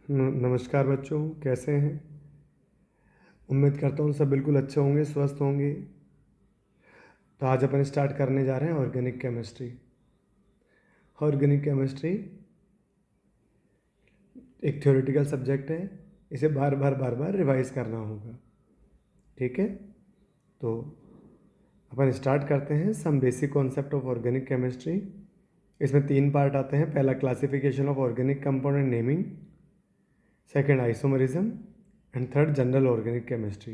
नमस्कार बच्चों, कैसे हैं? उम्मीद करता हूँ सब बिल्कुल अच्छे होंगे, स्वस्थ होंगे। तो आज अपन स्टार्ट करने जा रहे हैं ऑर्गेनिक केमिस्ट्री। ऑर्गेनिक केमिस्ट्री एक थ्योरेटिकल सब्जेक्ट है। इसे बार बार रिवाइज करना होगा। ठीक है, तो अपन स्टार्ट करते हैं। Some basic concept of organic chemistry. इसमें 3 पार्ट आते हैं। पहला classification of organic compound and naming, second isomerism and third general organic chemistry,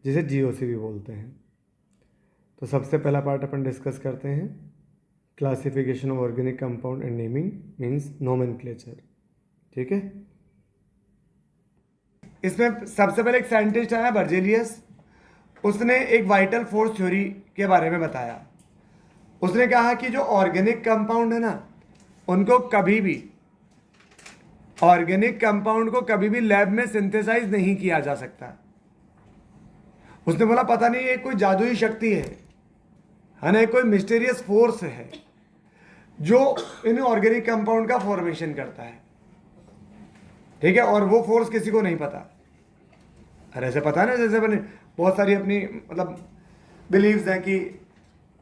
जिसे जीओसी भी बोलते हैं। तो सबसे पहला पार्ट अपन डिस्कस करते हैं, classification of organic compound and naming means nomenclature. ठीक है, इसमें सबसे पहले एक साइंटिस्ट आया बर्जेलियस। उसने एक वाइटल फोर्स थ्योरी के बारे में बताया। उसने कहा कि जो ऑर्गेनिक कंपाउंड है ना, उनको कभी भी ऑर्गेनिक कंपाउंड को कभी भी लैब में सिंथेसाइज नहीं किया जा सकता। उसने बोला पता नहीं ये कोई जादुई शक्ति है ना, कोई मिस्टीरियस फोर्स है जो इन ऑर्गेनिक कंपाउंड का फॉर्मेशन करता है। ठीक है, और वो फोर्स किसी को नहीं पता। अरे ऐसे पता है ना, जैसे अपने बहुत सारी अपनी मतलब बिलीव्स हैं कि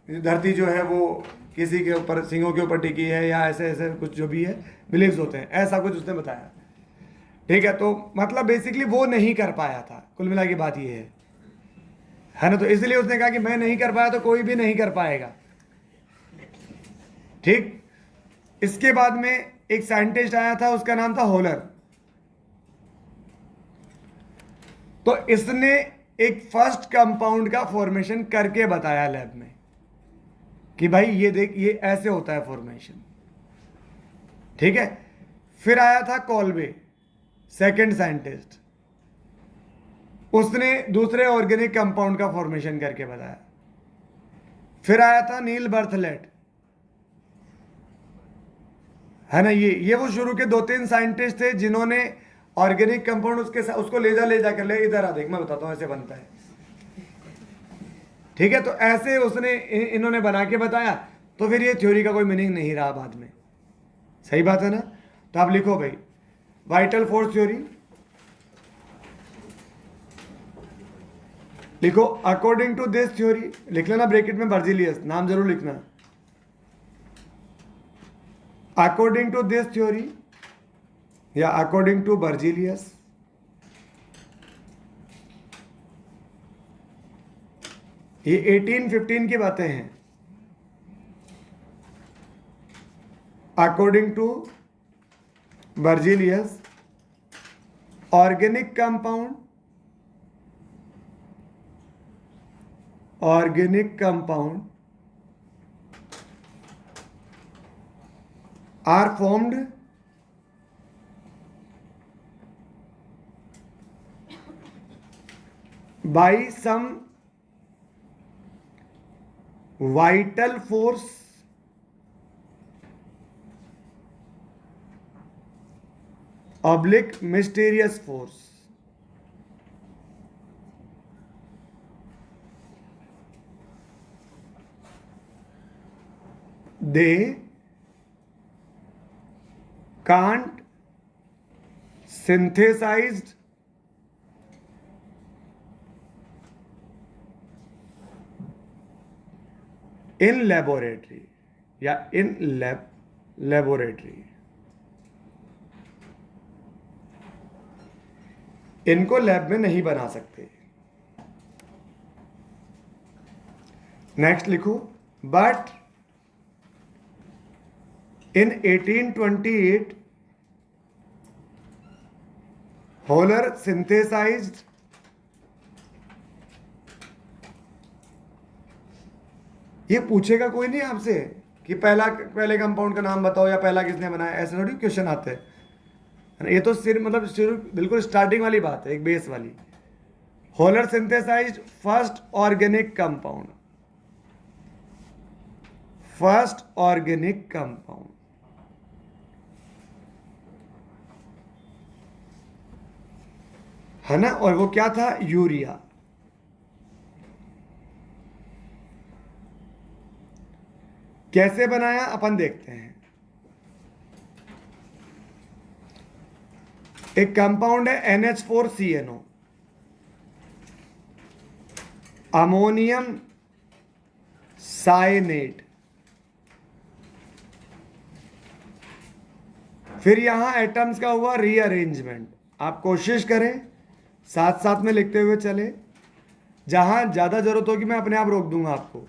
धरती जो है वो किसी के ऊपर, सिंहों के ऊपर टिकी है, या ऐसे ऐसे कुछ जो भी है बिलीव्स होते हैं, ऐसा कुछ उसने बताया। ठीक है, तो मतलब बेसिकली वो नहीं कर पाया था। कुल मिला की बात ये है ना। तो इसलिए उसने कहा कि मैं नहीं कर पाया तो कोई भी नहीं कर पाएगा। ठीक, इसके बाद में एक साइंटिस्ट आया था, उसका नाम था होलर। तो इसने एक फर्स्ट कंपाउंड का फॉर्मेशन करके बताया लैब में कि भाई ये देख, ये ऐसे होता है फॉर्मेशन। ठीक है, फिर आया था कॉल्बे, सेकंड साइंटिस्ट। उसने दूसरे ऑर्गेनिक कंपाउंड का फॉर्मेशन करके बताया। फिर आया था नील बर्थलेट, है ना। ये वो शुरू के 2-3 साइंटिस्ट थे जिन्होंने ऑर्गेनिक कंपाउंड उसको ले जा कर ले, इधर आ देख मैं बताता हूं ऐसे बनता है। ठीक है, तो ऐसे उसने इन्होंने बना के बताया। तो फिर ये थ्योरी का कोई मीनिंग नहीं रहा बाद में। सही बात है ना। तो आप लिखो भाई, वाइटल फोर्स थ्योरी लिखो। अकॉर्डिंग टू दिस थ्योरी, लिख लेना ब्रैकेट में बर्जिलियस, नाम जरूर लिखना। अकॉर्डिंग टू दिस थ्योरी या अकॉर्डिंग टू बर्जिलियस, ये 1815 की बातें हैं। According to Berzelius, organic compound are formed by some vital force oblique mysterious force. They can't synthesized in laboratory या in laboratory. इनको लैब में नहीं बना सकते। नेक्स्ट लिखो, बट in 1828 होलर synthesized ये पूछेगा कोई नहीं आपसे कि पहले कंपाउंड का नाम बताओ या पहला किसने बनाया, ऐसे थोड़ी क्वेश्चन आते हैं। ये तो सिर्फ मतलब शुरू बिल्कुल स्टार्टिंग वाली बात है, एक बेस वाली। Wohler synthesised first organic compound, है ना। और वो क्या था? यूरिया। कैसे बनाया अपन देखते हैं। एक कंपाउंड है NH4CNO, अमोनियम साइनेट। फिर यहां एटम्स का हुआ रीअरेंजमेंट। आप कोशिश करें साथ साथ में लिखते हुए चले, जहां ज्यादा जरूरत होगी मैं अपने आप रोक दूंगा आपको।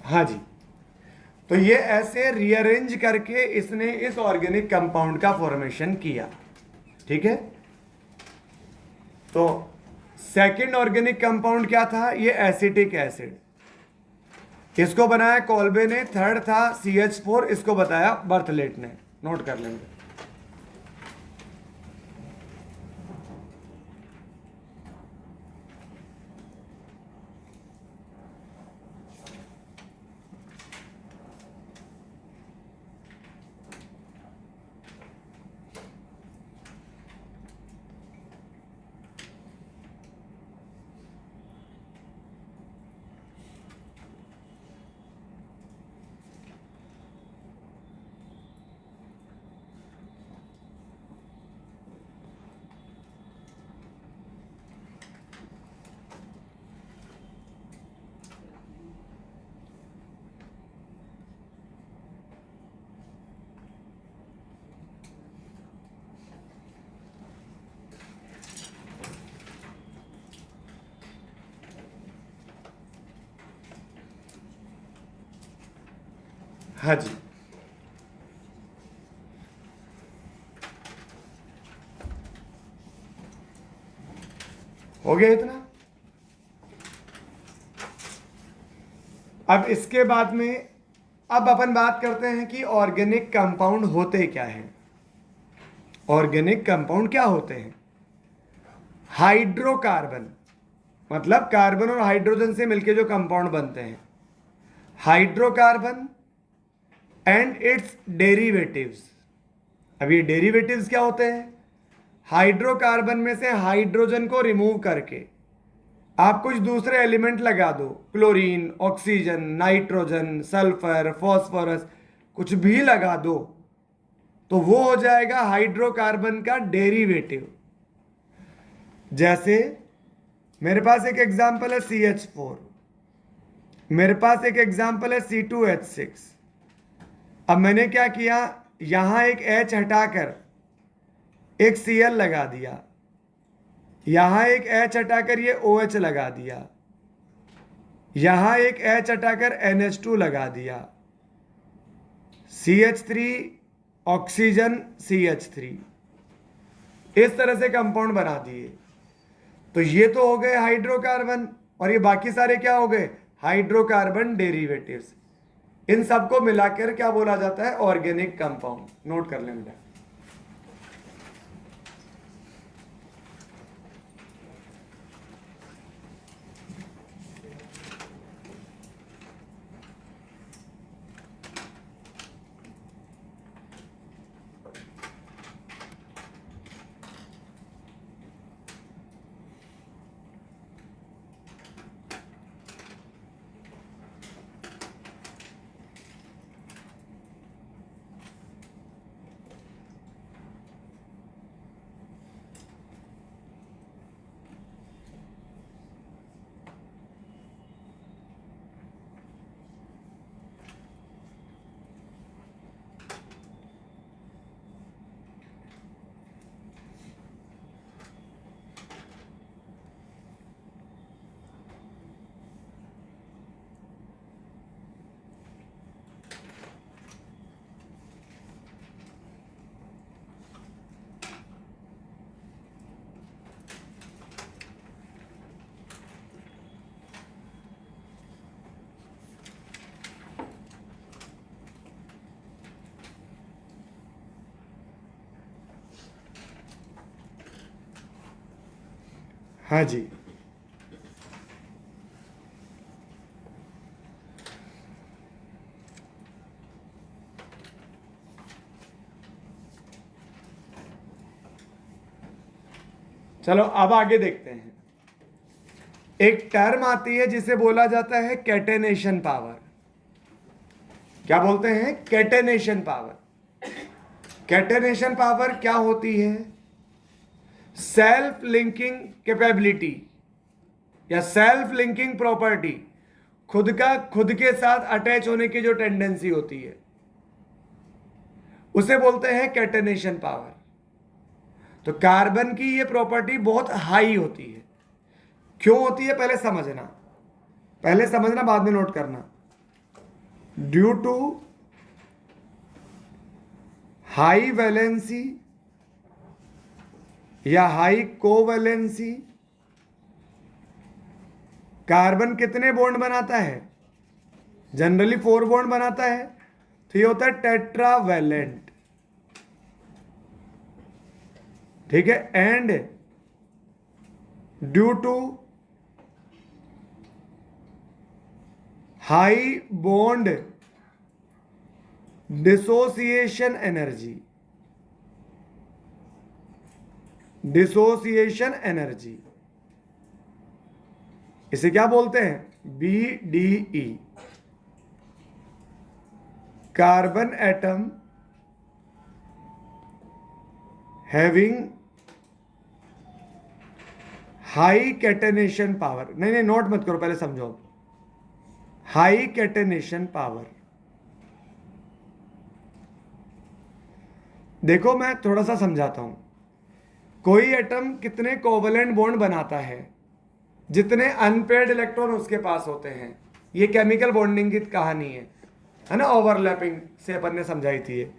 हाँ जी, तो ये ऐसे रीअरेंज करके इसने इस ऑर्गेनिक कंपाउंड का फॉर्मेशन किया। ठीक है, तो सेकंड ऑर्गेनिक कंपाउंड क्या था? ये एसिटिक एसिड। इसको बनाया कॉल्बे ने। थर्ड था CH4, इसको बताया बर्थलेट ने। नोट कर लेंगे। हाँ जी, हो गया इतना। अब इसके बाद में अब अपन बात करते हैं कि ऑर्गेनिक कंपाउंड होते क्या हैं। ऑर्गेनिक कंपाउंड क्या होते हैं? हाइड्रोकार्बन, मतलब कार्बन और हाइड्रोजन से मिलकर जो कंपाउंड बनते हैं, हाइड्रोकार्बन एंड इट्स डेरिवेटिव्स। अब ये डेरिवेटिव्स क्या होते हैं? हाइड्रोकार्बन में से हाइड्रोजन को रिमूव करके आप कुछ दूसरे एलिमेंट लगा दो, chlorine, oxygen, nitrogen, sulphur, phosphorus, कुछ भी लगा दो, तो वो हो जाएगा हाइड्रोकार्बन का डेरिवेटिव। जैसे मेरे पास एक एग्जांपल है CH4, मेरे पास एक एग्जांपल है C2H6। अब मैंने क्या किया, यहां एक H हटाकर एक Cl लगा दिया, यहां एक H हटाकर ये OH लगा दिया, यहां एक H हटाकर NH2 लगा दिया, CH3 ऑक्सीजन CH3, इस तरह से कंपाउंड बना दिए। तो ये तो हो गए हाइड्रोकार्बन, और ये बाकी सारे क्या हो गए? Hydrocarbon derivatives. इन सबको मिलाकर क्या बोला जाता है? Organic compound. नोट कर लें बेटा। हाँ जी, चलो अब आगे देखते हैं। एक टर्म आती है जिसे बोला जाता है कैटेनेशन पावर। क्या बोलते हैं? Catenation power. कैटेनेशन पावर क्या होती है? सेल्फ लिंकिंग कैपेबिलिटी या सेल्फ लिंकिंग प्रॉपर्टी, खुद के साथ अटैच होने की जो टेंडेंसी होती है उसे बोलते हैं कैटेनेशन पावर। तो कार्बन की ये प्रॉपर्टी बहुत हाई होती है। क्यों होती है पहले समझना, बाद में नोट करना। ड्यू टू हाई वैलेंसी या हाई कोवैलेंसी, कार्बन कितने बॉन्ड बनाता है? जनरली 4 बॉन्ड बनाता है, तो ये होता है टेट्रावैलेंट। ठीक है। And due to high bond dissociation energy, इसे क्या बोलते हैं? BDE। Carbon atom having high catenation power. नहीं, नोट मत करो, पहले समझो। High catenation power. देखो मैं थोड़ा सा समझाता हूं। कोई एटम कितने कोवलेंट बॉन्ड बनाता है, जितने अनपेयर्ड इलेक्ट्रॉन उसके पास होते हैं। ये केमिकल बॉन्डिंग की कहानी है ना, ओवरलैपिंग से अपन ने समझाई थी ये।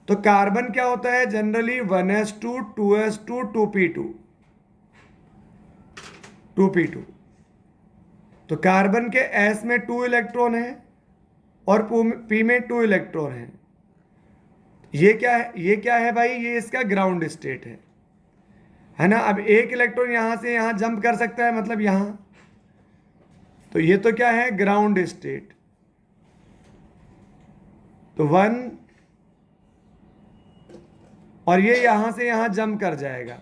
तो कार्बन क्या होता है? Generally 1s2 2s2 2p2। तो कार्बन के S में 2 इलेक्ट्रॉन है और P में 2 इलेक्ट्रॉन है। ये क्या है भाई? ये इसका ग्राउंड स्टेट है ना। अब एक इलेक्ट्रॉन यहां से यहां जंप कर सकता है, मतलब यहां। तो ये तो क्या है? Ground state. तो 1, और ये यहां से यहां जंप कर जाएगा।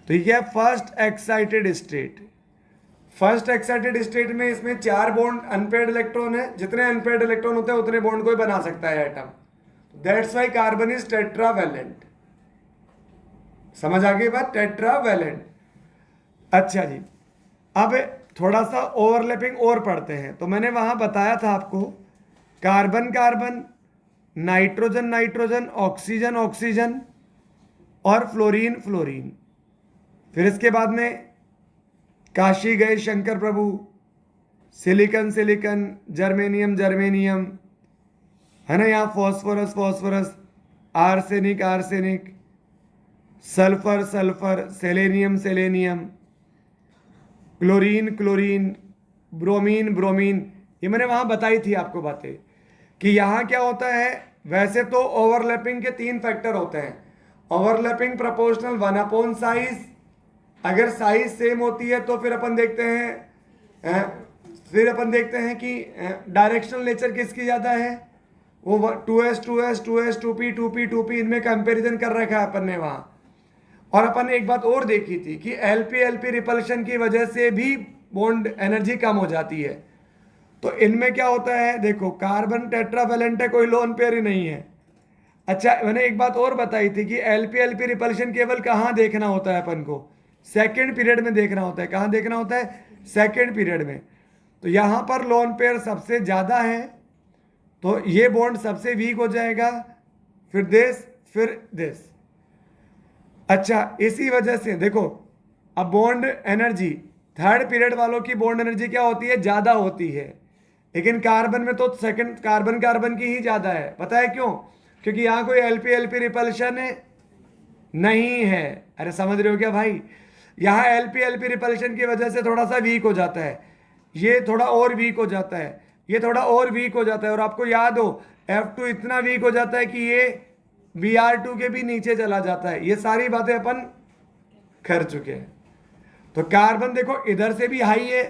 तो ये है first excited state. First excited state में इसमें 4 बॉन्ड अनपेयर्ड इलेक्ट्रॉन है। जितने अनपेयर्ड इलेक्ट्रॉन होते हैं उतने बॉन्ड को ही बना सकता है atom. That's why carbon is tetravalent. समझ आ गई बात? टेट्रावैलेंट। अच्छा जी, अब थोड़ा सा ओवरलैपिंग और पढ़ते हैं। तो मैंने वहां बताया था आपको, carbon carbon, nitrogen nitrogen, oxygen oxygen और फ्लोरीन फ्लोरीन। फिर इसके बाद में काशी गए शंकर प्रभु, सिलिकन सिलिकन, जर्मेनियम जर्मेनियम, है ना। यहाँ phosphorus phosphorus, arsenic arsenic, sulphur sulphur, selenium selenium, chlorine chlorine, bromine bromine. ये मैंने वहां बताई थी आपको बातें कि यहाँ क्या होता है। वैसे तो ओवरलैपिंग के 3 फैक्टर होते हैं। Overlapping proportional 1 upon size. अगर साइज सेम होती है तो फिर अपन देखते हैं कि डायरेक्शनल नेचर किसकी ज़्यादा है। वो 2s 2s 2s 2p 2p 2p, इनमें कंपैरिजन कर रखा है अपन ने वहाँ। और अपन ने एक बात और देखी थी कि LP रिपल्शन की वजह से भी बॉन्ड एनर्जी कम हो जाती है। तो इनमें क्या होता है? देखो, कार्बन टेट्रावैलेंट है, कोई लोन पेयर ही नहीं है। अच्छा, मैंने एक बात और बताई थी कि LP रिपल्शन केवल कहाँ देखना होता है अपन को? सेकेंड पीरियड में देखना होता है। कहाँ देखना होता है? सेकेंड पीरियड में। तो यहाँ पर लोन पेयर सबसे ज़्यादा है, तो ये बॉन्ड सबसे वीक हो जाएगा, फिर दिस। अच्छा, इसी वजह से देखो, अब बॉन्ड एनर्जी थर्ड पीरियड वालों की बॉन्ड एनर्जी क्या होती है? ज़्यादा होती है। लेकिन कार्बन में तो सेकंड कार्बन की ही ज़्यादा है। पता है क्यों? क्योंकि यहाँ कोई LP रिपल्शन नहीं है। अरे समझ रहे हो क्या भाई? यहाँ LP रिपल्शन की वजह से थोड़ा सा वीक हो जाता है, ये थोड़ा और वीक हो जाता है, ये थोड़ा और वीक हो जाता है। और आपको याद हो, F2 इतना वीक हो जाता है कि ये Br2 के भी नीचे चला जाता है। ये सारी बातें अपन कर चुके हैं। तो कार्बन देखो इधर से भी हाई है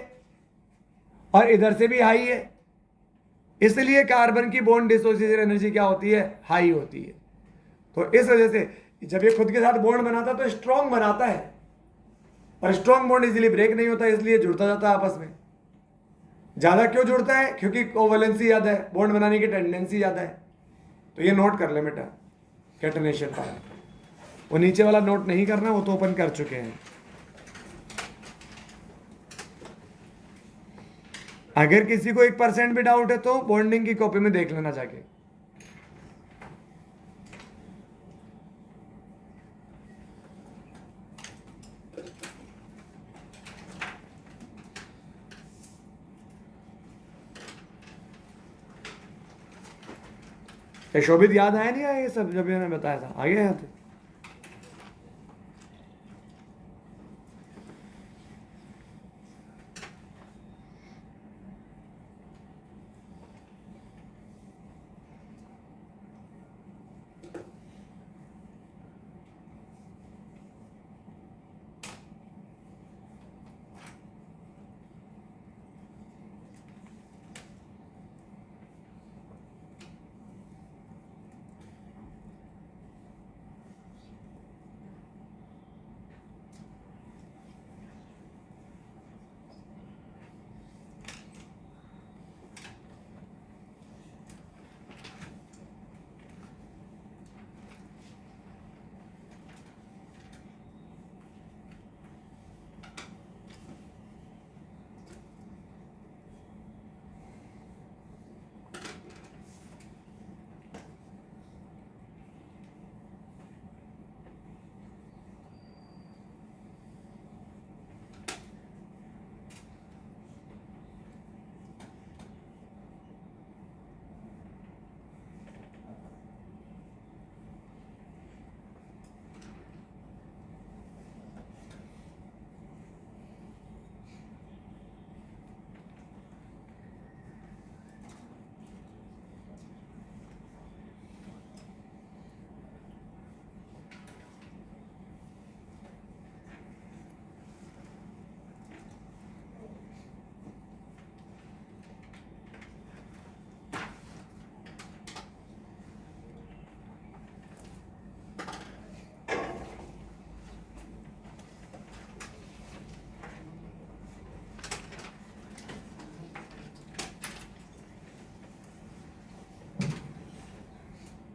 और इधर से भी हाई है, इसलिए कार्बन की बॉन्ड डिसोसिएशन एनर्जी क्या होती है, हाई होती है। तो इस वजह से जब ये खुद के साथ बॉन्ड बनाता है तो स्ट्रॉन्ग बनाता है, और स्ट्रॉन्ग बॉन्ड इजीली ब्रेक नहीं होता, इसलिए जुड़ता जाता है आपस में। ज्यादा क्यों जुड़ता है, क्योंकि कोवैलेंसी ज्यादा है, बॉन्ड बनाने की टेंडेंसी ज्यादा है। तो ये नोट कर ले बेटा, कैटेनेशन पार्ट। वो नीचे वाला नोट नहीं करना, वो तो ओपन कर चुके हैं। अगर किसी को 1% भी डाउट है तो बॉन्डिंग की कॉपी में देख लेना जाके। शोभित याद आया नहीं आया ये सब, जब मैंने बताया था, आ गया याद?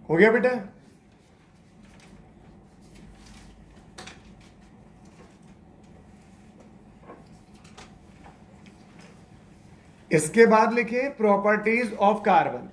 हो गया बेटा? इसके बाद लिखे प्रॉपर्टीज ऑफ कार्बन।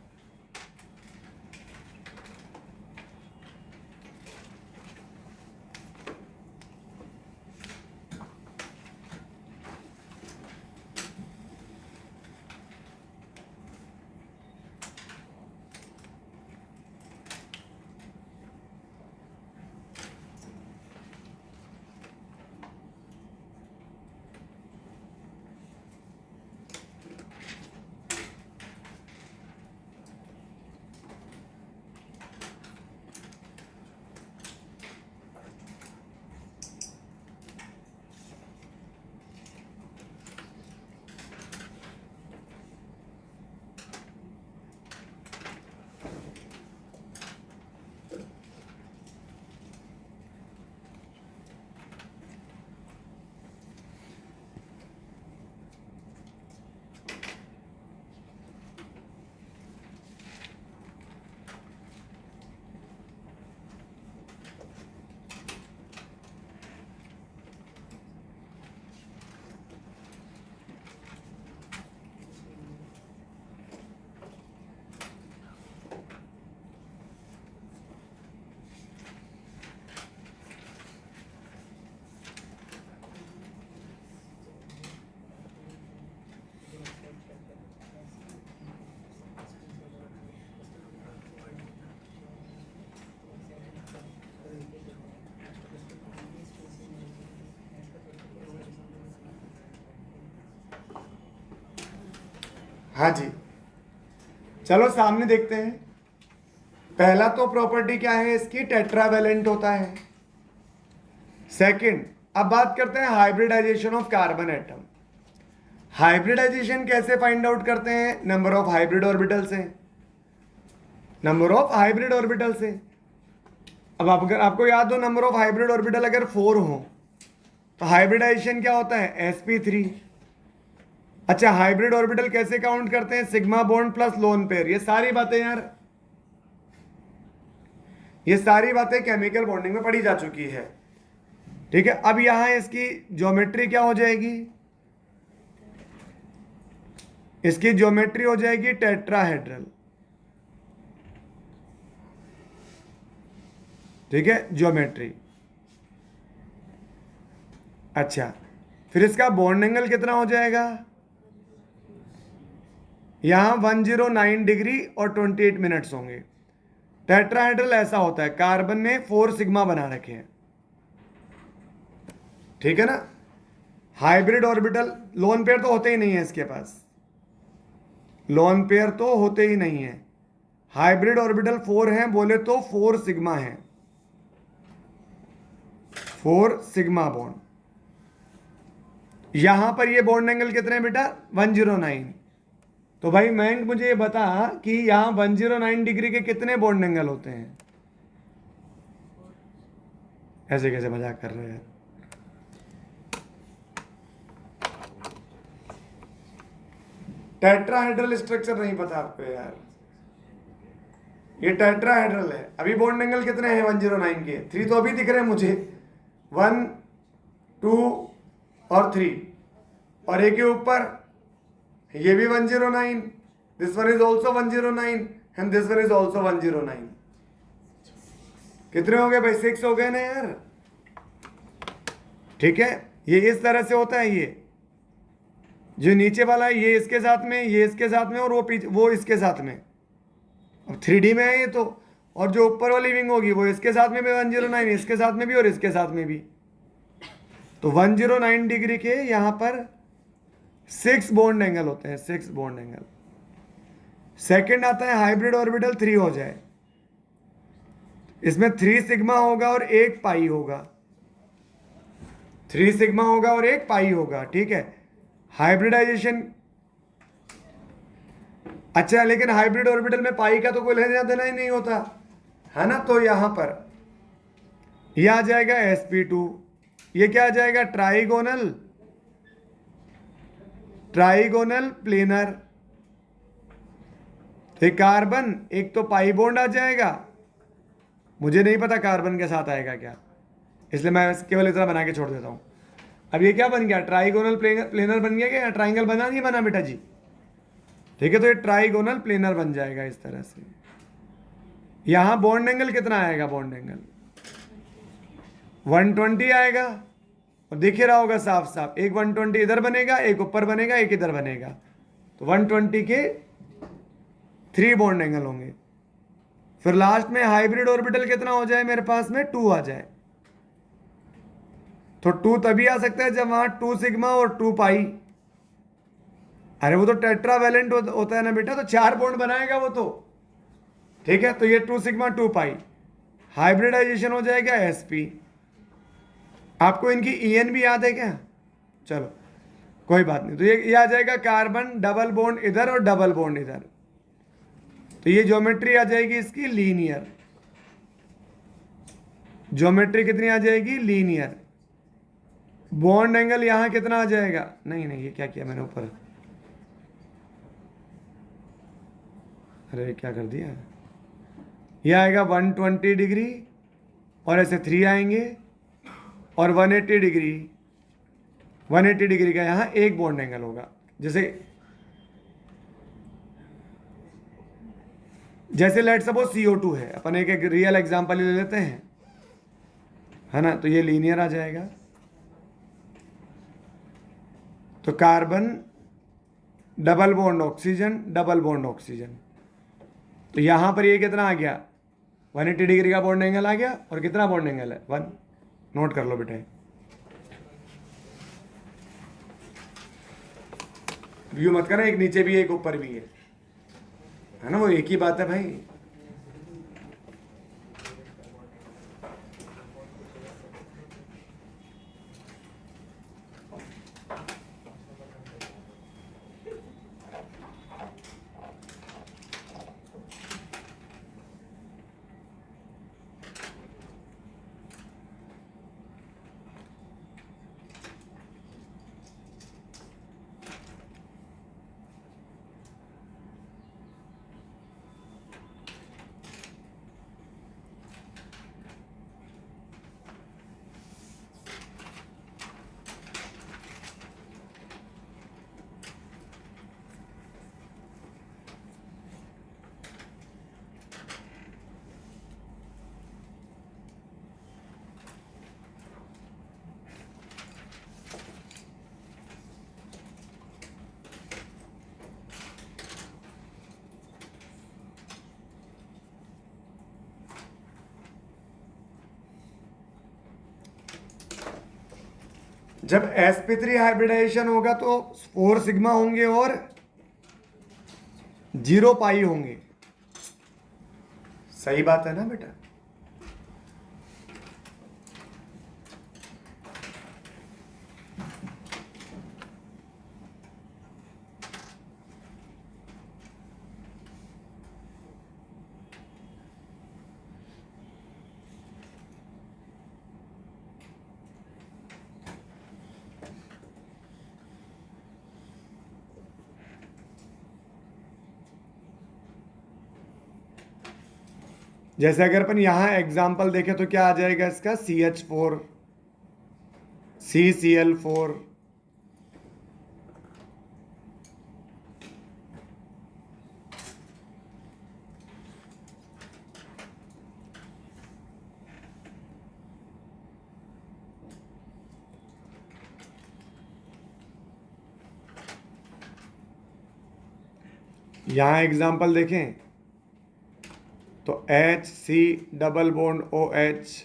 हाँ जी, चलो सामने देखते हैं। पहला तो प्रॉपर्टी क्या है इसकी, टेट्रावेलेंट होता है। सेकंड, अब बात करते हैं hybridisation of carbon atom. Hybridisation कैसे फाइंड आउट करते हैं? नंबर ऑफ हाइब्रिड ऑर्बिटल से, नंबर ऑफ हाइब्रिड ऑर्बिटल से। अब अगर आपको याद हो नंबर ऑफ हाइब्रिड ऑर्बिटल अगर 4 हो तो हाइब्रिडाइजेशन क्या होता है? sp3। अच्छा, हाइब्रिड ऑर्बिटल कैसे काउंट करते हैं? Sigma bond plus lone pair. ये सारी बातें यार, ये सारी बातें केमिकल बॉन्डिंग में पढ़ी जा चुकी है। ठीक है, अब यहां इसकी ज्योमेट्री क्या हो जाएगी? इसकी ज्योमेट्री हो जाएगी टेट्राहेड्रल। ठीक है, ज्योमेट्री। अच्छा, फिर इसका बॉन्ड एंगल कितना हो जाएगा? यहां 109 डिग्री और 28 मिनट्स होंगे। टेट्राहेड्रल ऐसा होता है, कार्बन ने 4 सिग्मा बना रखे हैं। ठीक है ना। हाइब्रिड ऑर्बिटल, लोन पेयर तो होते ही नहीं है इसके पास, लोन पेयर तो होते ही नहीं है। हाइब्रिड ऑर्बिटल 4 हैं बोले तो 4 सिग्मा है, 4 सिग्मा बॉन्ड। यहां पर ये बॉन्ड एंगल कितने हैं बेटा? 109। तो भाई मयंक मुझे ये बता कि यहां 109 डिग्री के कितने बॉन्ड एंगल होते हैं? ऐसे कैसे मजाक कर रहे हैं? टेट्राहेड्रल स्ट्रक्चर नहीं पता आपको यार? ये टेट्राहेड्रल है। अभी बॉन्ड एंगल कितने हैं 109 के? 3 तो अभी दिख रहे हैं मुझे, 1 2 और 3, और एक के ऊपर ये भी 109, this one is also 109 and this one is also 109। कितने हो गए भाई? 6 हो गए ना यार। ठीक है, ये इस तरह से होता है। ये जो नीचे वाला है ये इसके साथ में, ये इसके साथ में, और वो इसके साथ में। अब 3D में है ये तो, और जो ऊपर वाली विंग होगी वो इसके साथ में भी 109, इसके साथ में भी और इसके साथ में भी। तो 109 डिग्री के यहां पर 6 बॉन्ड एंगल होते हैं, 6 बॉन्ड एंगल। सेकंड आता है हाइब्रिड ऑर्बिटल 3 हो जाए, इसमें 3 सिग्मा होगा और 1 पाई होगा, 3 सिग्मा होगा और 1 पाई होगा। ठीक है, हाइब्रिडाइजेशन। अच्छा, लेकिन हाइब्रिड ऑर्बिटल में पाई का तो कोई लेना देना ही नहीं होता है ना। तो यहां पर यह आ जाएगा sp2। ये क्या आ जाएगा? Trigonal, trigonal planar. तो कार्बन एक तो पाई बॉन्ड आ जाएगा, मुझे नहीं पता कार्बन के साथ आएगा क्या, इसलिए मैं केवल इतना बना के छोड़ देता हूं। अब ये क्या बन गया? ट्राइगोनल प्लेनर बन गया क्या? ट्राइंगल बना नहीं बना बेटा जी? ठीक है, तो ये ट्राइगोनल प्लेनर बन जाएगा इस तरह से। यहां बॉन्ड एंगल कितना आएगा? बॉन्ड एंगल 120 आएगा, और दिख ही रहा होगा साफ साफ, एक 120 इधर बनेगा, एक ऊपर बनेगा, एक इधर बनेगा। तो 120 के 3 बॉन्ड एंगल होंगे। फिर लास्ट में हाइब्रिड ऑर्बिटल कितना हो जाए मेरे पास में? 2 आ जाए। तो 2 तभी आ सकता है जब वहां 2 सिग्मा और 2 पाई। अरे वो तो टेट्रावैलेंट होता है ना बेटा, तो 4 बॉन्ड बनाएगा वो तो। ठीक है, तो ये 2 सिग्मा 2 पाई, हाइब्रिडाइजेशन हो जाएगा sp। आपको इनकी en भी याद है क्या? चलो कोई बात नहीं। तो ये आ जाएगा कार्बन डबल बॉन्ड इधर और डबल बॉन्ड इधर। तो ये ज्योमेट्री आ जाएगी इसकी लीनियर। ज्योमेट्री कितनी आ जाएगी? लीनियर। बॉन्ड एंगल यहां कितना आ जाएगा? नहीं नहीं, ये क्या किया मैंने ऊपर? अरे क्या कर दिया? ये आएगा 120 डिग्री, और ऐसे 3 आएंगे, और 180 डिग्री, 180 डिग्री का यहां एक बॉन्ड एंगल होगा। जैसे लेट सपोज CO2 है, अपन एक रियल एग्जांपल ले लेते हैं, है ना। तो ये लीनियर आ जाएगा। तो carbon double bond oxygen, double bond oxygen. तो यहां पर ये कितना आ गया? 180 डिग्री का बॉन्ड एंगल आ गया। और कितना बॉन्ड एंगल है? 1। नोट कर लो बेटे, व्यू मत करना, एक नीचे भी है एक ऊपर भी है ना, वो एक ही बात है भाई। जब sp3 हाइब्रिडाइजेशन होगा तो 4 सिग्मा होंगे और 0 पाई होंगे। सही बात है ना बेटा? जैसे अगर अपन यहां एग्जाम्पल देखें तो क्या आ जाएगा इसका, CH4 CCl4। यहां एग्जाम्पल देखें तो HC डबल बॉन्ड OH,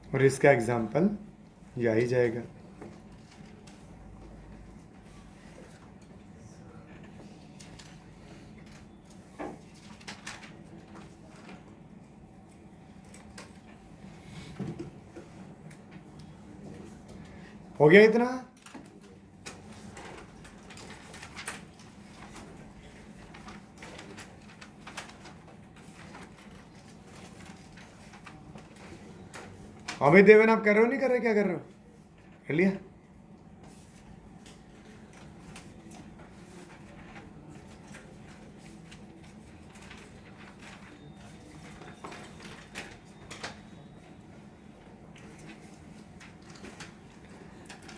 और इसका एग्जाम्पल यह ही जाएगा। हो गया इतना? अमित देवन आप कर रहे हो नहीं कर रहे, क्या कर रहे हो? कर लिया?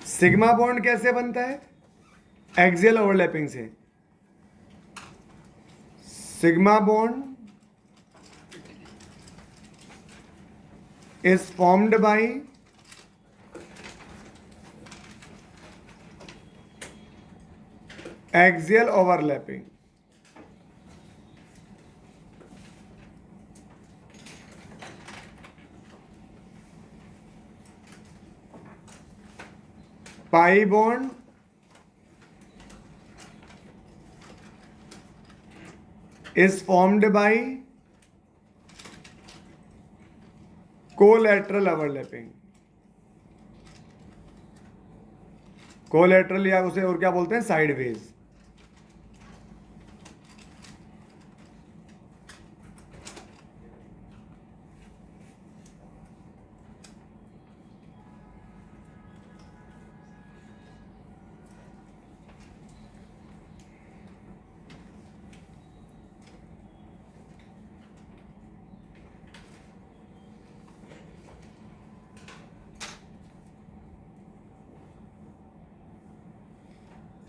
सिग्मा बॉन्ड कैसे बनता है? एक्सियल ओवरलैपिंग से। Sigma bond is formed by axial overlapping. Pi bond is formed by collateral overlapping. Collateral या उसे और क्या बोलते हैं, साइडवेज।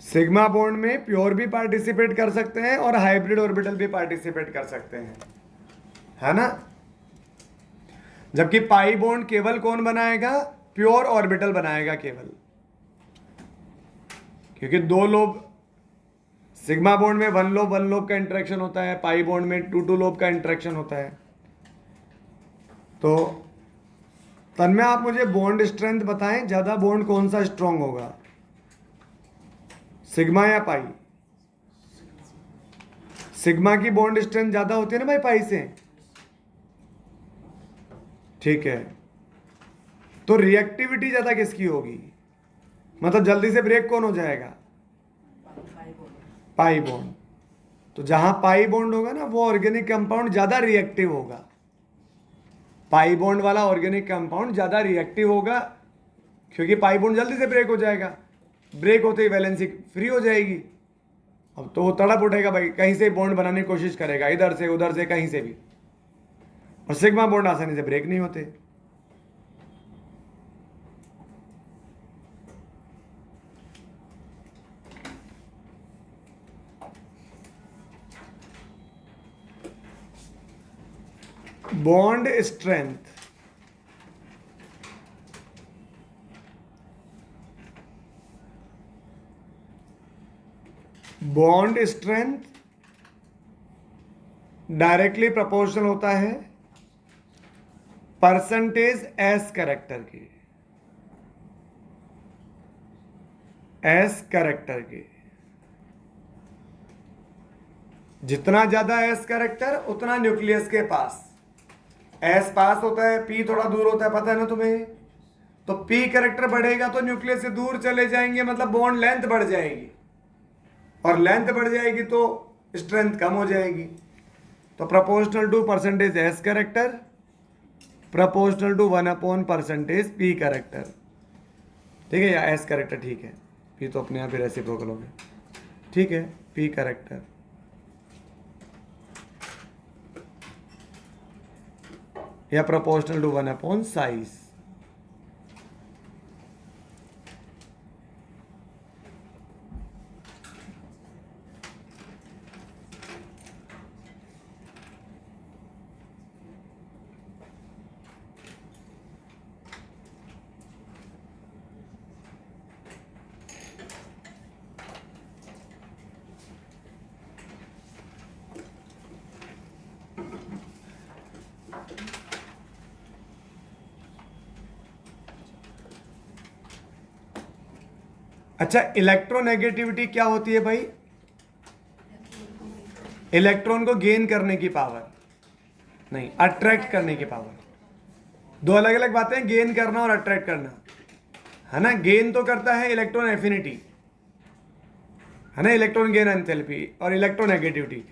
सिग्मा बॉन्ड में प्योर भी पार्टिसिपेट कर सकते हैं और हाइब्रिड ऑर्बिटल भी पार्टिसिपेट कर सकते हैं, है ना? जबकि पाई बॉन्ड केवल कौन बनाएगा? प्योर ऑर्बिटल बनाएगा केवल, क्योंकि दो लोब, सिग्मा बॉन्ड में वन लोब का इंटरेक्शन होता है, पाई बॉन्ड में टू लोब का इंटरेक्शन होता है। तो तन्मय आप मुझे बॉन्ड स्ट्रेंथ बताएं, ज्यादा बॉन्ड कौन सा स्ट्रांग होगा, सिग्मा या पाई? सिग्मा की बॉन्ड स्ट्रेंथ ज्यादा होती है ना भाई पाई से। ठीक है, तो रिएक्टिविटी ज्यादा किसकी होगी, मतलब जल्दी से ब्रेक कौन हो जाएगा? Pi bond. तो जहां पाई बॉन्ड होगा ना वो ऑर्गेनिक कंपाउंड ज्यादा रिएक्टिव होगा, पाई बॉन्ड वाला ऑर्गेनिक कंपाउंड ज्यादा रिएक्टिव होगा, क्योंकि पाई बॉन्ड जल्दी से ब्रेक हो जाएगा, ब्रेक होते ही वैलेंसी फ्री हो जाएगी। अब तो वो तड़प उठेगा भाई, कहीं से बॉन्ड बनाने की कोशिश करेगा, इधर से उधर से कहीं से भी, और सिग्मा बॉन्ड आसानी से ब्रेक नहीं होते। बॉन्ड स्ट्रेंथ डायरेक्टली प्रोपोर्शनल होता है परसेंटेज एस कैरेक्टर के, एस कैरेक्टर के। जितना ज्यादा एस कैरेक्टर उतना न्यूक्लियस के पास, एस पास होता है, पी थोड़ा दूर होता है, पता है ना तुम्हें। तो पी कैरेक्टर बढ़ेगा तो न्यूक्लियस से दूर चले जाएंगे, मतलब बॉन्ड लेंथ बढ़ जाएगी, और लेंथ बढ़ जाएगी तो स्ट्रेंथ कम हो जाएगी। तो proportional to percentage S character, proportional to 1 upon percentage P character. ठीक है, या एस कैरेक्टर, ठीक है, पी तो अपने आप ही रेसिप्रोकल हो गया, ठीक है, पी कैरेक्टर या प्रोपोर्शनल टू 1 अपॉन साइज। अच्छा, इलेक्ट्रोनेगेटिविटी क्या होती है भाई? इलेक्ट्रॉन को गेन करने की पावर, नहीं, अट्रैक्ट करने की पावर। दो अलग अलग बातें, गेन करना और अट्रैक्ट करना, है ना। गेन तो करता है इलेक्ट्रॉन एफिनिटी, है ना, इलेक्ट्रॉन गेन एंथैल्पी, और इलेक्ट्रोनेगेटिविटी।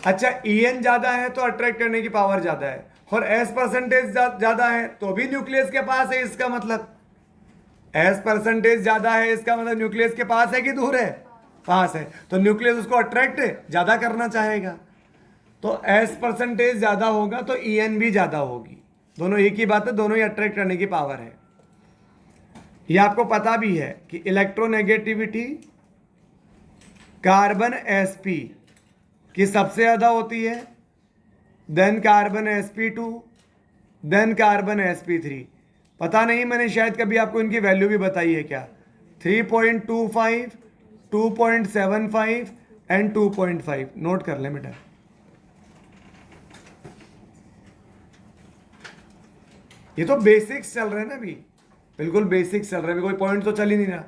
अच्छा, ईएन ज्यादा है तो अट्रैक्ट करने की पावर ज्यादा है, और एस परसेंटेज ज्यादा है तो भी न्यूक्लियस के पास है, इसका मतलब एस परसेंटेज ज्यादा है, इसका मतलब न्यूक्लियस के पास है कि दूर है? पास है, तो न्यूक्लियस उसको अट्रैक्ट ज्यादा करना चाहेगा, तो एस परसेंटेज ज्यादा होगा तो ईएन भी ज्यादा होगी। दोनों एक ही बात है, दोनों ही अट्रैक्ट करने की पावर है। ये आपको पता भी है कि इलेक्ट्रोनेगेटिविटी कार्बन एसपी की सबसे ज्यादा होती है, then carbon sp2, then carbon sp3। पता नहीं, मैंने शायद कभी आपको इनकी वैल्यू भी बताई है क्या? 3.25, 2.75 एंड 2.5। नोट कर ले बेटा। ये तो बेसिक्स चल रहे हैं ना अभी, बिल्कुल बेसिक्स चल रहे हैं, कोई पॉइंट तो चल ही नहीं रहा।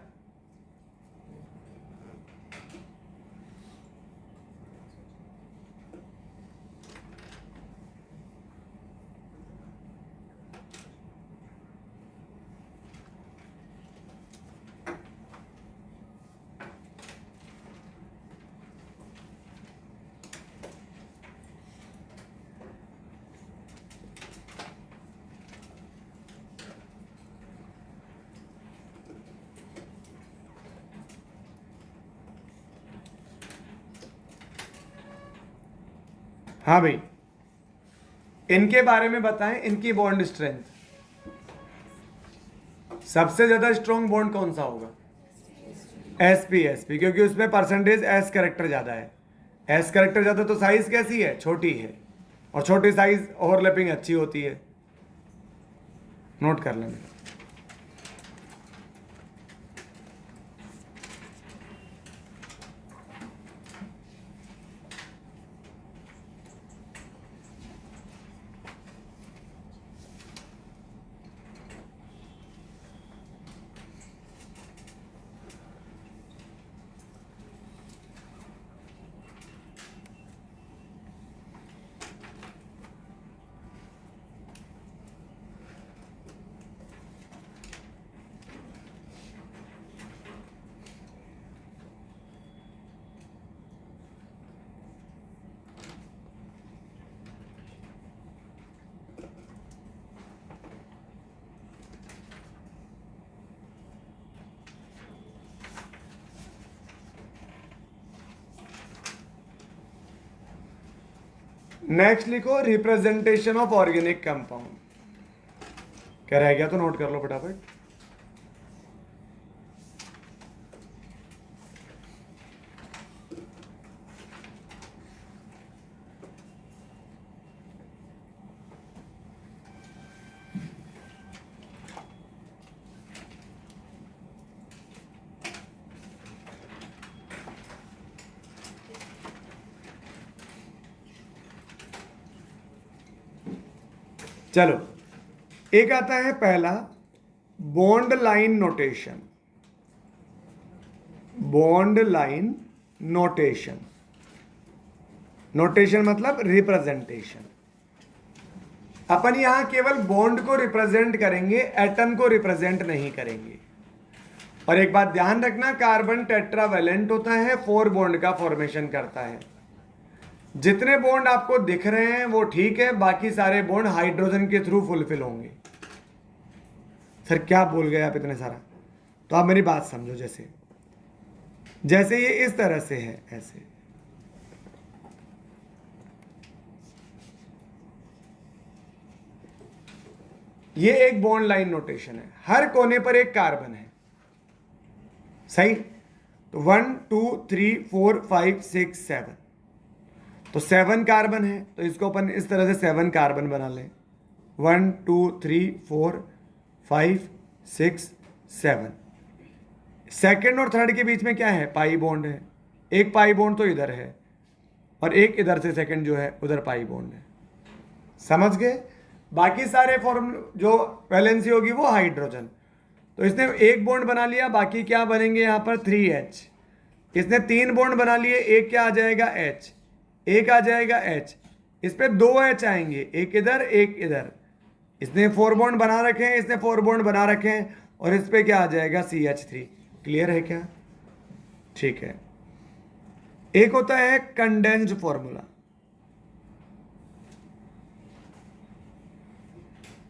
हाँ भाई, इनके बारे में बताएं, इनकी बॉन्ड स्ट्रेंथ। सबसे ज्यादा स्ट्रॉन्ग बॉन्ड कौन सा होगा? sp क्योंकि उसमें परसेंटेज एस कैरेक्टर ज्यादा है। एस कैरेक्टर ज्यादा तो साइज कैसी है? छोटी है, और छोटी साइज ओवरलैपिंग अच्छी होती है। नोट कर लें। नेक्स्ट लिखो रिप्रेजेंटेशन ऑफ ऑर्गेनिक कंपाउंड। क्या रह गया तो नोट कर लो फटाफट। चलो, एक आता है पहला bond line notation. Bond line notation, notation मतलब रिप्रेजेंटेशन। अपन यहां केवल बॉन्ड को रिप्रेजेंट करेंगे, एटम को रिप्रेजेंट नहीं करेंगे। और एक बात ध्यान रखना, कार्बन टेट्रावैलेंट होता है, 4 बॉन्ड का फॉर्मेशन करता है। जितने बॉन्ड आपको दिख रहे हैं वो ठीक है, बाकी सारे बॉन्ड हाइड्रोजन के थ्रू फुलफिल होंगे। सर क्या बोल गए आप इतने सारा? तो आप मेरी बात समझो। जैसे जैसे ये इस तरह से है, ऐसे ये एक बॉन्ड लाइन नोटेशन है। हर कोने पर एक कार्बन है, सही? तो 1 2 3 4 5 6 7, तो 7 कार्बन है। तो इसको अपन इस तरह से 7 कार्बन बना लें। 1 2 3 4 5 6 7। सेकंड और थर्ड के बीच में क्या है? पाई बॉन्ड है। एक पाई बॉन्ड तो इधर है और एक इधर से सेकंड जो है उधर पाई बॉन्ड है। समझ गए? बाकी सारे फॉर्म जो वैलेंसी होगी वो हाइड्रोजन। तो इसने एक बॉन्ड बना लिया, बाकी क्या बनेंगे यहाँ पर? 3H। इसने 3 बॉन्ड बना लिए, एक क्या आ जाएगा? H। एक आ जाएगा H, इस पे 2H आएंगे, एक इधर एक इधर। इसने 4 बॉन्ड बना रखे हैं, इसने 4 बॉन्ड बना रखे हैं, और इस पे क्या आ जाएगा? CH3। क्लियर है क्या? ठीक है। एक होता है कंडेंस्ड फॉर्मूला।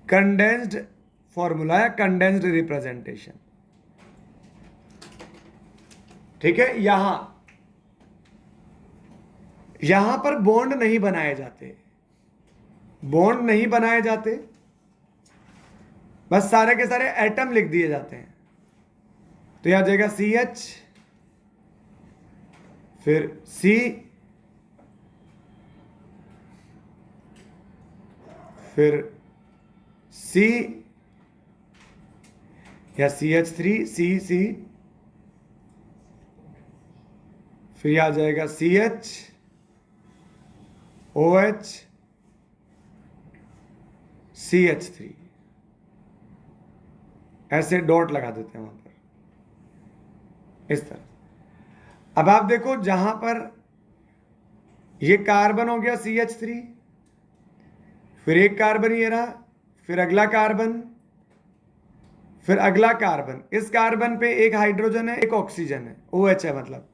कंडेंस्ड फॉर्मूला या कंडेंस्ड रिप्रेजेंटेशन, ठीक है। यहां पर बॉन्ड नहीं बनाए जाते, बॉन्ड नहीं बनाए जाते, बस सारे के सारे एटम लिख दिए जाते हैं। तो यह आ जाएगा CH, फिर C, फिर C या CH3 C, फिर आ जाएगा CH, OH, CH3। ऐसे डॉट लगा देते हैं वहां पर, इस तरह। अब आप देखो, जहां पर ये कार्बन हो गया CH3, फिर एक कार्बन ये रहा, फिर अगला कार्बन, फिर अगला कार्बन। इस कार्बन पे एक हाइड्रोजन है, एक ऑक्सीजन है, OH है मतलब।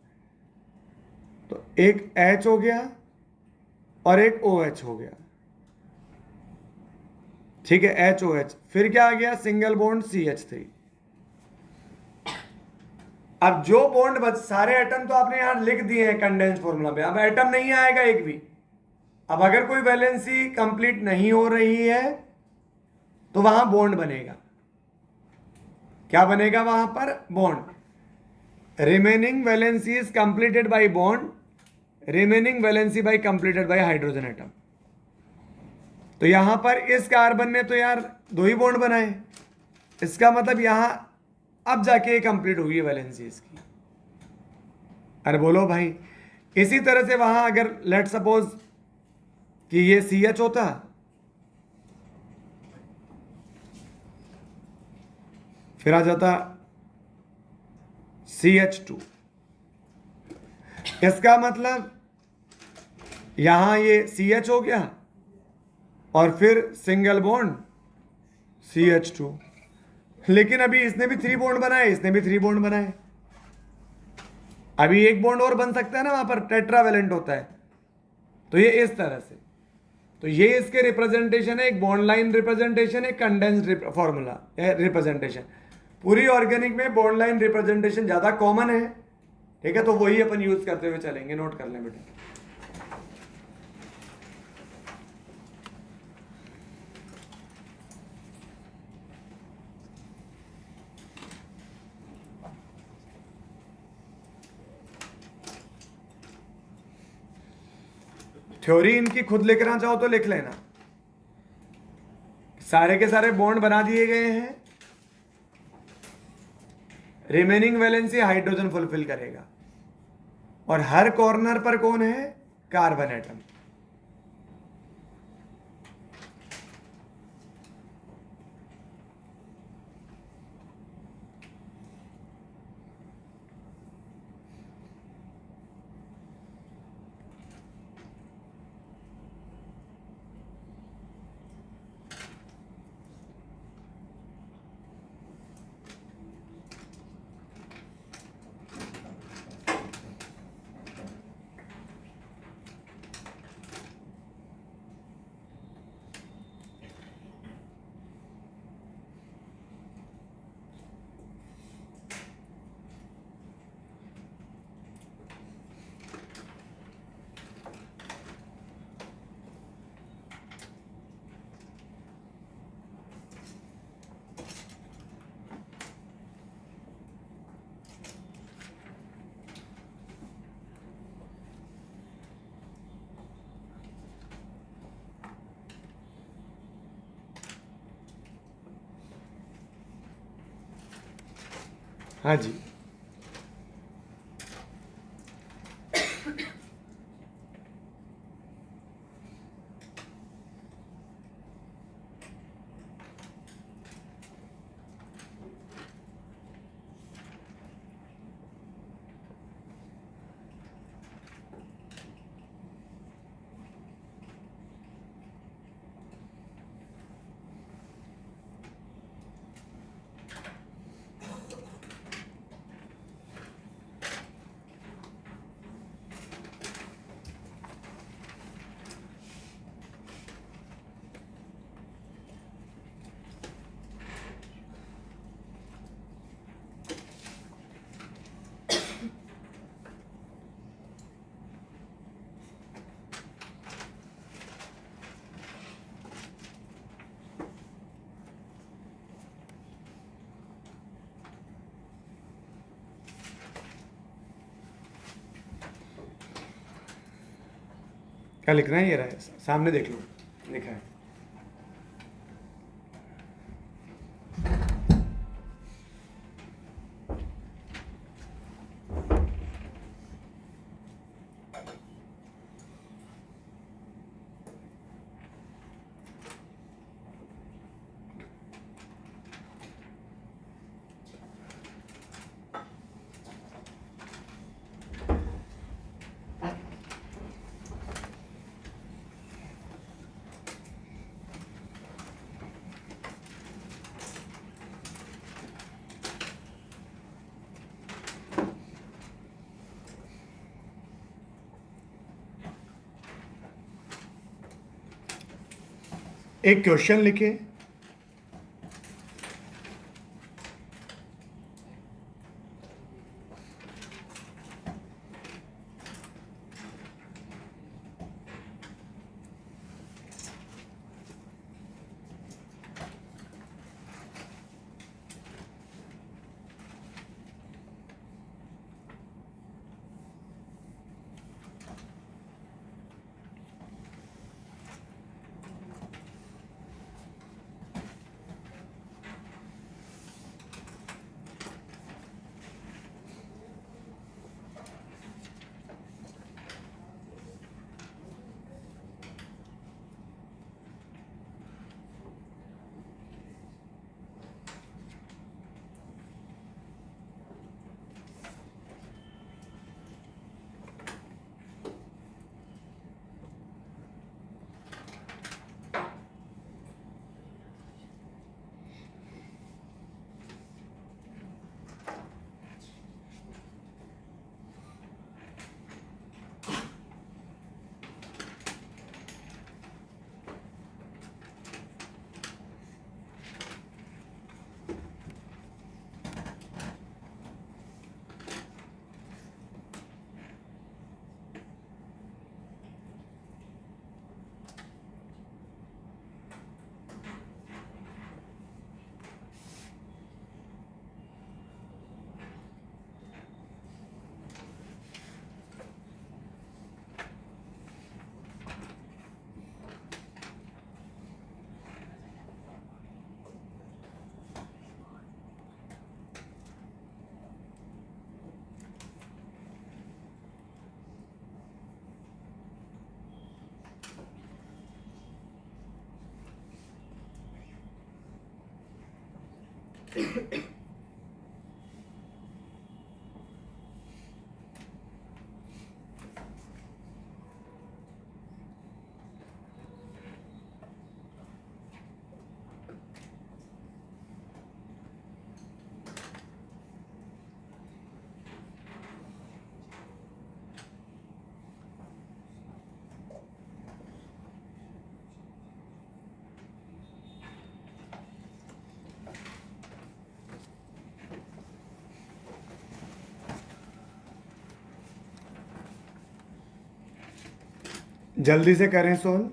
तो एक H हो गया और एक OH हो गया, ठीक है, HOH। फिर क्या आ गया? Single bond CH3। अब जो बॉन्ड सारे एटम तो आपने यहां लिख दिए हैं कंडेंस फॉर्मूला पे, अब एटम नहीं आएगा एक भी। अब अगर कोई वैलेंसी कंप्लीट नहीं हो रही है तो वहां बॉन्ड बनेगा। क्या बनेगा वहां पर? Bond. Remaining valency is completed by bond, remaining valency bye completed by hydrogen atom. तो यहां पर इस कार्बन ने तो यार 2 ही बॉन्ड बनाए, इसका मतलब यहां अब जाके कंप्लीट होगी वैलेंसी इसकी। अरे बोलो भाई। इसी तरह से वहां अगर लेट सपोज कि ये CH होता, फिर आ जाता CH2, इसका मतलब यहां ये CH हो गया और फिर सिंगल बॉन्ड CH2। लेकिन अभी इसने भी 3 बॉन्ड बनाए, इसने भी 3 बॉन्ड बनाए। अभी एक बॉन्ड और बन सकता है ना, वहां पर टेट्रावेलेंट होता है। तो ये इस तरह से, तो ये इसके रिप्रेजेंटेशन है, एक बॉन्ड लाइन रिप्रेजेंटेशन, एक कंडेंस्ड फॉर्मूला रिप्रेजेंटेशन। पूरी ऑर्गेनिक में बॉन्ड लाइन रिप्रेजेंटेशन ज्यादा कॉमन है, ठीक है। तो वही अपन यूज करते हुए चलेंगे, नोट कर लें बेटा। थ्योरी इनकी खुद लिखना चाहो तो लिख लेना। सारे के सारे बॉन्ड बना दिए गए हैं, रिमेनिंग वैलेंसी हाइड्रोजन फुलफिल करेगा, और हर कॉर्नर पर कौन है? Carbon atom. हाँ जी, क्या लिखना है? ये रहा है, सामने देख लो, लिखा है। एक क्वेश्चन लिखे, जल्दी से करें सोल।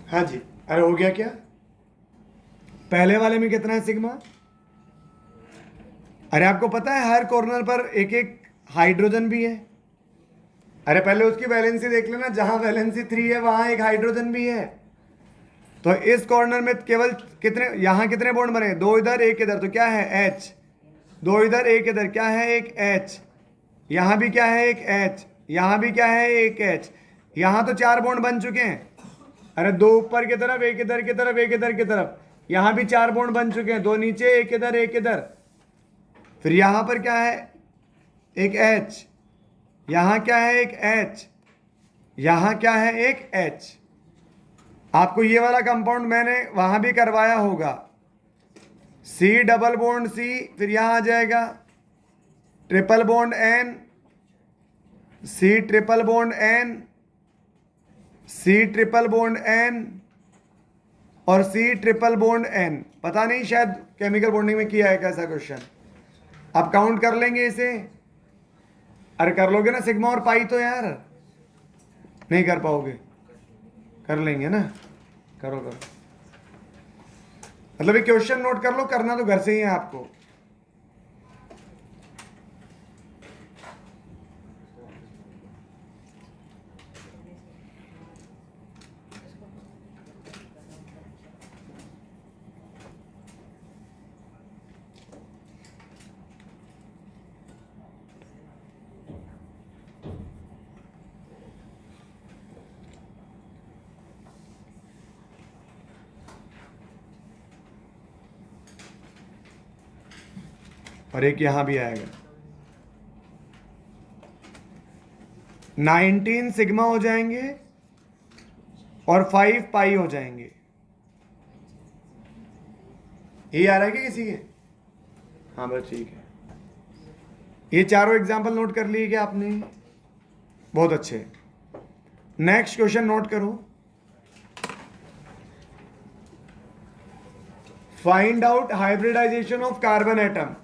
हाँ जी, अरे हो गया क्या? पहले वाले में कितना है सिग्मा? अरे आपको पता है हर कॉर्नर पर एक एक हाइड्रोजन भी है। अरे पहले उसकी वैलेंसी देख लेना, जहां वैलेंसी 3 है वहां एक हाइड्रोजन भी है। तो इस कॉर्नर में केवल कितने, यहां कितने बॉन्ड बने? 2 इधर 1 इधर, तो क्या है H। 2 इधर 1 इधर, क्या है? एक H। यहां भी क्या है? एक H। यहां भी क्या है? एक H। यहां तो 4 बॉन्ड बन चुके हैं। अरे 2 ऊपर की तरफ, 1 इधर की तरफ, 1 इधर की तरफ, यहां भी 4 बॉन्ड बन चुके हैं। 2 नीचे, 1 इधर 1 इधर। फिर यहां पर क्या है? एक H। यहां क्या है? एक H। यहां क्या है? एक H। आपको ये वाला कंपाउंड मैंने वहां भी करवाया होगा। C डबल बॉन्ड C, फिर यहां आ जाएगा triple bond N, C triple bond N, C triple bond N और C ट्रिपल बॉन्ड N। पता नहीं, शायद केमिकल बॉन्डिंग में किया है कैसा क्वेश्चन। आप काउंट कर लेंगे इसे? अरे कर लोगे ना सिग्मा और पाई तो यार? नहीं कर पाओगे? कर लेंगे ना? करो करो, मतलब ये क्वेश्चन नोट कर लो, करना तो घर से ही है आपको। और एक यहां भी आएगा। 19 सिग्मा हो जाएंगे और 5 पाई हो जाएंगे। ये आ रहा है क्या किसी के? हाँ बस ठीक है। ये चारों एग्जाम्पल नोट कर लिए क्या आपने? बहुत अच्छे। नेक्स्ट क्वेश्चन नोट करो। Find out hybridisation of carbon atom.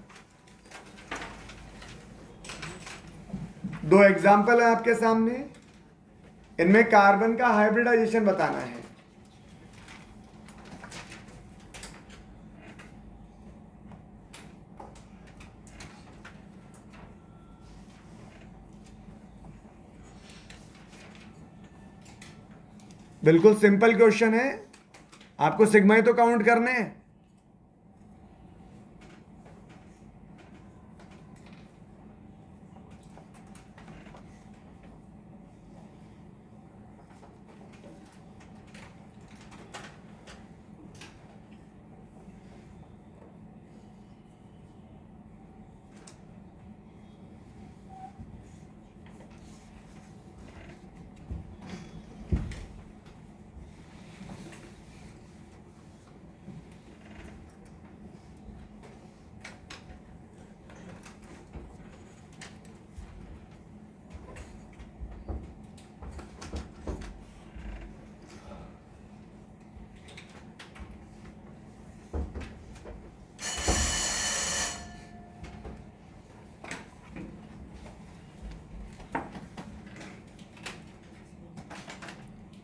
2 example है आपके सामने। इनमें कार्बन का हाइब्रिडाइजेशन बताना है। बिल्कुल सिंपल क्वेश्चन है, आपको सिग्मा ही तो काउंट करने हैं।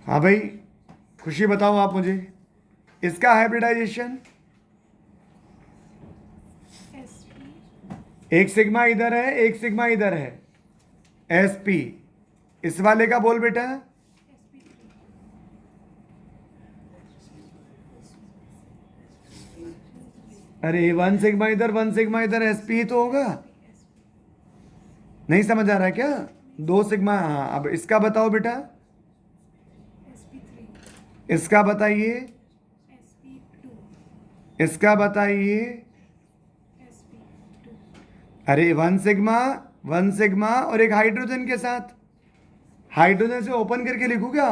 हाँ भाई, खुशी बताओ आप मुझे, इसका हाइब्रिडाइजेशन, एक सिग्मा इधर है, एक सिग्मा इधर है, sp। इस वाले का बोल बेटा। अरे 1 सिग्मा इधर 1 सिग्मा इधर, sp ही तो होगा। नहीं समझ आ रहा है क्या? 2 सिग्मा। हाँ, अब इसका बताओ बेटा, इसका बताइए, इसका बताइए। अरे 1 सिग्मा और एक हाइड्रोजन के साथ, हाइड्रोजन से ओपन करके लिखूँ क्या?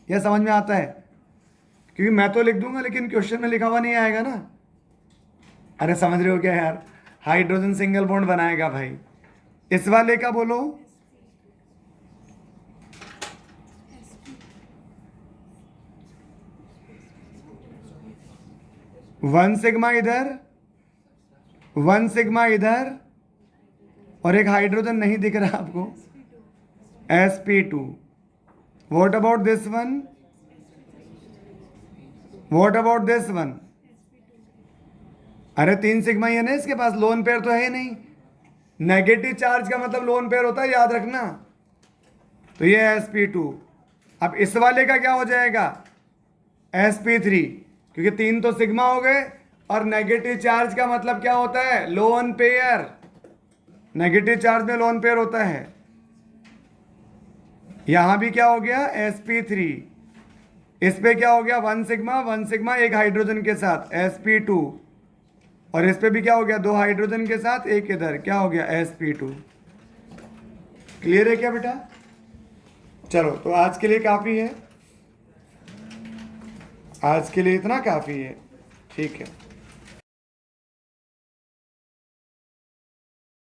यह समझ में आता है? क्योंकि मैं तो लिख दूंगा लेकिन क्वेश्चन में लिखा हुआ नहीं आएगा ना। अरे समझ रहे हो क्या यार, हाइड्रोजन सिंगल बॉन्ड बनाएगा भाई। इस वाले का बोलो, वन सिग्मा इधर, 1 सिग्मा इधर और एक हाइड्रोजन नहीं दिख रहा आपको, sp2। What about this one? What about this one? अरे 3 सिग्मा ही है ना इसके पास, लोन पेयर तो है नहीं। नेगेटिव चार्ज का मतलब लोन पेयर होता है, याद रखना। तो ये sp2। अब इस वाले का क्या हो जाएगा? sp3, क्योंकि 3 तो सिग्मा हो गए और नेगेटिव चार्ज का मतलब क्या होता है? Lone pair. नेगेटिव चार्ज में लोन पेयर होता है। यहां भी क्या हो गया? sp3। इस पे क्या हो गया? 1 सिग्मा एक हाइड्रोजन के साथ, sp2। और इस पे भी क्या हो गया? 2 हाइड्रोजन के साथ एक इधर, क्या हो गया? sp2। क्लियर है क्या बेटा? चलो, तो आज के लिए काफी है, आज के लिए इतना काफी है, ठीक है।